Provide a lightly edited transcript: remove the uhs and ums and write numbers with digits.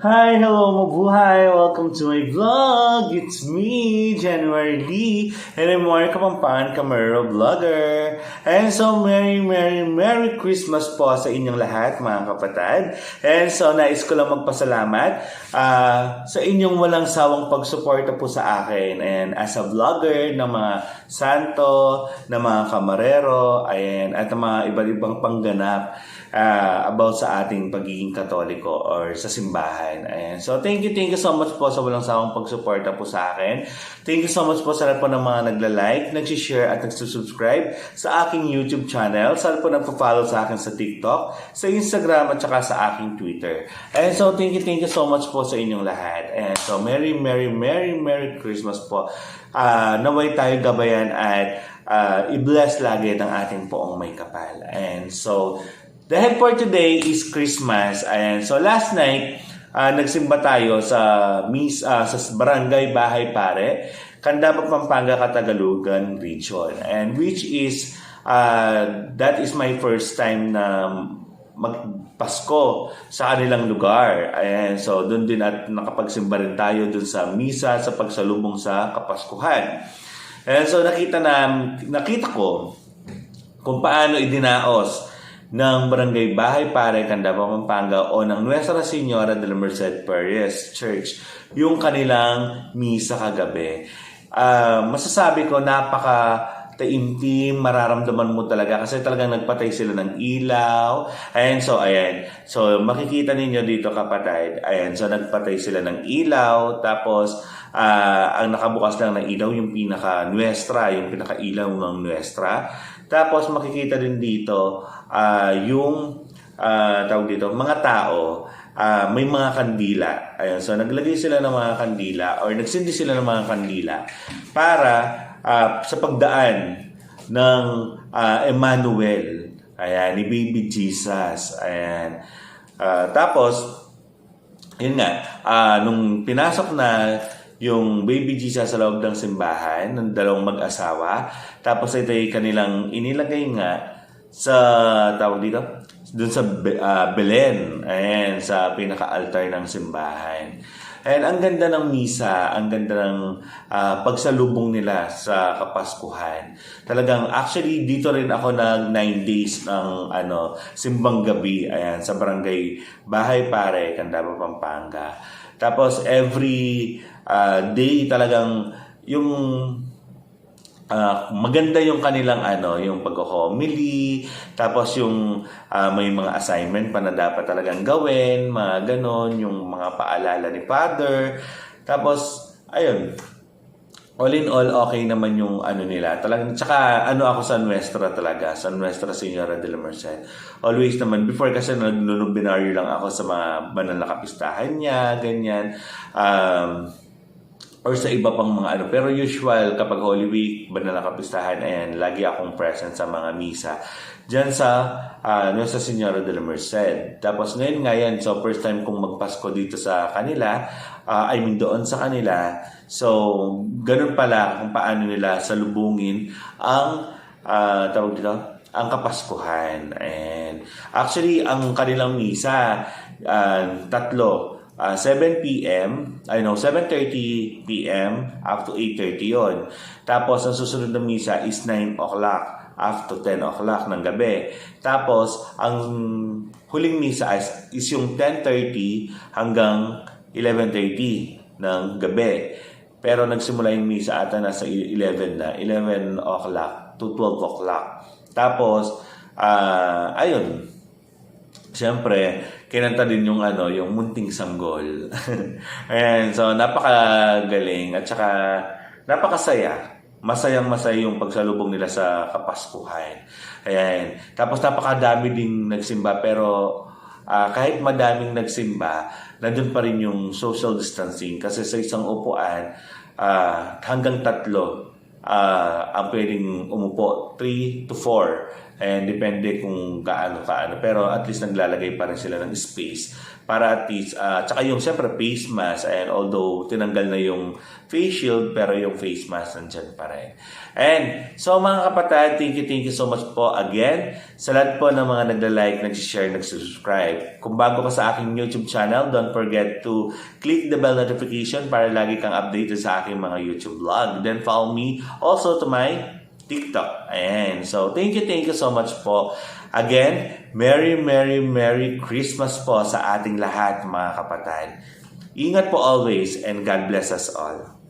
Hi, hello mabuhay! Welcome to my vlog! It's me, January Lee, and I'm Mario Kapampangan, Camero Vlogger. And so, Merry Christmas po sa inyong lahat, mga kapatid. And so, nais ko lang magpasalamat sa inyong walang sawang pagsuporta po sa akin. And as a vlogger ng mga santo, ng mga kamarero, ayan, at ng mga iba't ibang pangganap about sa ating pagiging katoliko or sa simbahan. Ayan. So, thank you so much po sa walang sawang pagsuporta po sa akin. Thank you so much po sa lahat po ng mga nagla-like, nag-share at nagsusubscribe sa aking YouTube channel. Sa lahat po nagpa-follow sa akin sa TikTok, sa Instagram at saka sa aking Twitter. And so, thank you so much po sa inyong lahat. And so, Merry Christmas po. Naway tayo gabayan at i-bless lagi ng ating poong may kapal. And so, dahil for today is Christmas, and so last night, nagsimba tayo sa Barangay Bahay Pare, Candaba, Pampanga, Catagalugan Region. And which is, that is my first time na magpasko sa kanilang lugar. Ayan, so doon din at nakapagsimba rin tayo doon sa misa sa pagsalubong sa Kapaskuhan. And so nakita ko kung paano idinaos ng Barangay Bahay Pare, Candaba, Pampanga o ng Nuestra Señora de la Merced Paris Church yung kanilang misa kagabi. Masasabi ko napaka-taimtim, mararamdaman mo talaga kasi talagang nagpatay sila ng ilaw. Ayan, so makikita ninyo dito kapatid. Ayan, so nagpatay sila ng ilaw tapos ang nakabukas lang ng ilaw yung pinaka-nuestra, yung pinaka-ilaw ng nuestra. Tapos makikita din dito yung tawag dito, mga tao, may mga kandila. Ayan, so naglagay sila ng mga kandila or nagsindi sila ng mga kandila para sa pagdaan ng Emmanuel. Ayan, ni Baby Jesus. Ayan. Tapos, yun nga, nung pinasok na yung Baby Jesus sa loob ng simbahan ng dalawang mag-asawa. Tapos ito ay kanilang inilagay nga sa, tawag dito, dun sa Belen. Ayan, sa pinaka-altar ng simbahan. And ang ganda ng misa, ang ganda ng pagsalubong nila sa Kapaskuhan. Talagang, actually, dito rin ako nag 9 days ng simbang gabi. Ayan, sa Barangay Bahay Pare, Candaba, Pampanga. Tapos every day talagang yung maganda yung kanilang yung pag-homily, tapos yung may mga assignment pa na dapat talagang gawin, mga ganon, yung mga paalala ni Father. Tapos ayun, all in all, okay naman yung nila. Talagang, tsaka ako sa Nuestra talaga, sa Nuestra Señora de la Merced. Always naman, before kasi nag-novenaryo lang ako sa mga banal na kapistahan niya, ganyan. Or sa iba pang mga Pero usual, kapag Holy Week, banal na kapistahan, ayan, lagi akong present sa mga misa. Diyan sa Nuestra Señora de la Merced. Tapos ngayon nga yan, so first time kong magpasko dito sa kanila, doon sa kanila. So, ganun pala kung paano nila salubungin ang tawag dito, ang Kapaskuhan. And actually, ang kanilang misa, tatlo. 7 p.m., 7:30 p.m. up to 8:30 yon. Tapos, ang susunod na misa is 9 o'clock up to 10 o'clock ng gabi. Tapos, ang huling misa is yung 10:30 hanggang 11:30 ng gabi. Pero nagsimula yung misa ata nasa 11 na, 11 o'clock to 12 o'clock. Tapos, ayun, siyempre, kinanta din yung yung Munting Sanggol. Ayan, so napakagaling at saka napakasaya. Masayang-masaya yung pagsalubong nila sa Kapaskuhan. Ayan. Tapos napakadami ding nagsimba pero kahit madaming nagsimba, nandun pa rin yung social distancing kasi sa isang upuan, hanggang 3 ang pwedeng umupo, 3 to 4. And depende kung kaano. Pero at least naglalagay pa rin sila ng space para at least, tsaka yung siyempre face mask, and although tinanggal na yung face shield, pero yung face mask nandyan pa rin. And so mga kapatid, thank you so much po again sa lahat po ng mga nagla-like, nag-share, nag-subscribe. Kung bago ka sa aking YouTube channel, don't forget to click the bell notification para lagi kang updated sa aking mga YouTube vlog. Then follow me also to my TikTok. Ayan. So, thank you so much po. Again, Merry Christmas po sa ating lahat mga kapatid. Ingat po always and God bless us all.